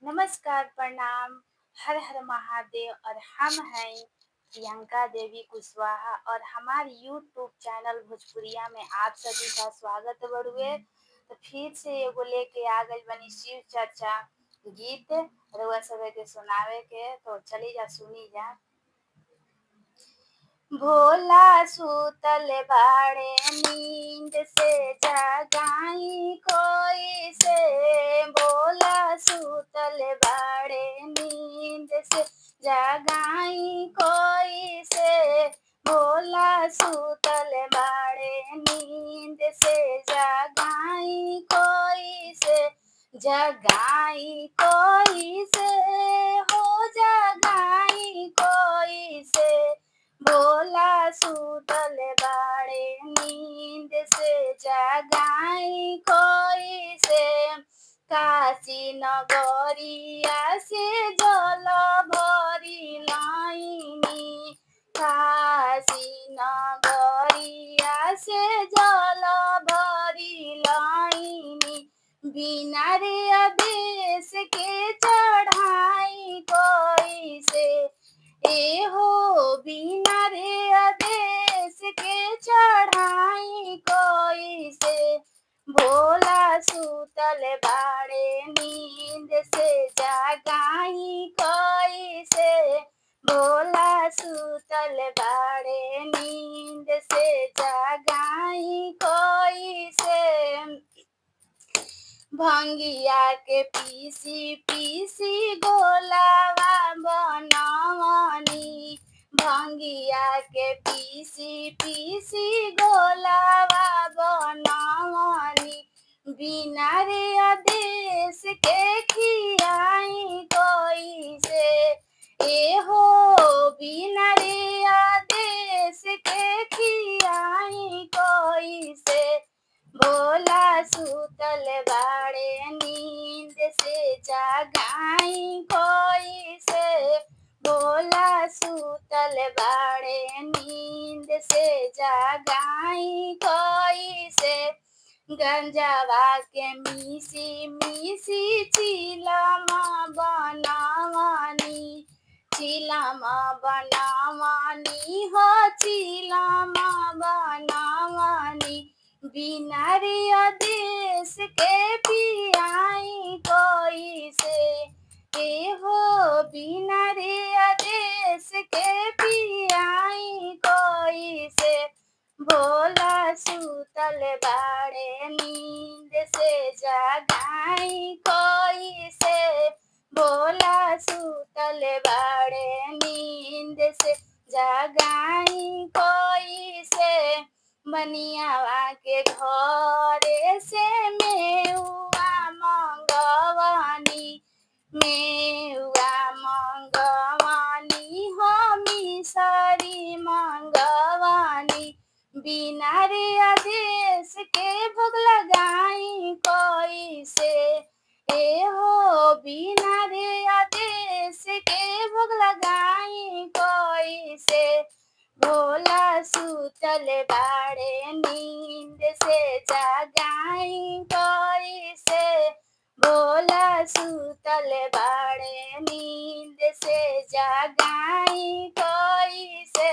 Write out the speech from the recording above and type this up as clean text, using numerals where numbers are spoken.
नमस्कार, प्रणाम। हर हर महादेव। और हम हैं प्रियंका देवी कुशवाहा और हमारे यूट्यूब चैनल भोजपुरिया में आप सभी का स्वागत बड़ुए। तो फिर से एगो लेके आ गइल बनी शिव चर्चा गीत रउआ सभे के सुनावे के। तो चली जा सुनी जा। भोला सुतल बाड़े नींद से जगाई कोई से। भोला सुतल बाड़े नींद से जगाई कोई से। भोला सुतल बाड़े नींद से जगाई कोई से। जगाई कोई से हो जगाई कोई से। भोला सुतल बाड़े नींद से जगाई कोई से। काशी नगरिया से जल भरी लाइनी। काशी नगरिया से जल भरी लाइनी। बिना रे आदेश के चढ़ाई कोई से। एहो बिना रे आदेश के चढ़ाई कोई से। भोला सुतल बाड़े नींद से जगाई कोई से। भोला सुतल बाड़े नींद से जगाई कोई से। भंगिया के पीसी पीसी गोलावा बनवनी। भंगिया के पीसी पीसी गोलावा बनवनी। बिना रे आदेश के खियाई कोई से। एहो बिना रे आदेश के खियाई कोई से। भोला सुतल बाड़े नींद से जगाई कोई से। भोला सुतल बाड़े नींद से जगाई कोई से। गंजावा के मीसी मीसी चिलम बनवनी। चिलम बनवनी हो चिलम बनवनी। बिना रे आदेश के पियाई कोई से। एहो बिना रे आदेश के पियाई कोई से। भोला सुतल बाड़े नींद से जगाई कोई से। भोला सुतल बाड़े नींद से जगाई कोई से। बनियावा के घरे से मेवा मंगवानी। मेवा मंगवानी हो मिसरी मंगवानी। बिना रे आदेश के भोग लगाई कोई से। एहो बिना रे आदेश के भोग लगाई कोई से। भोला सुतल बाड़े नींद से जगाई कोई से। भोला सुतल बाड़े नींद से जगाई कोई से।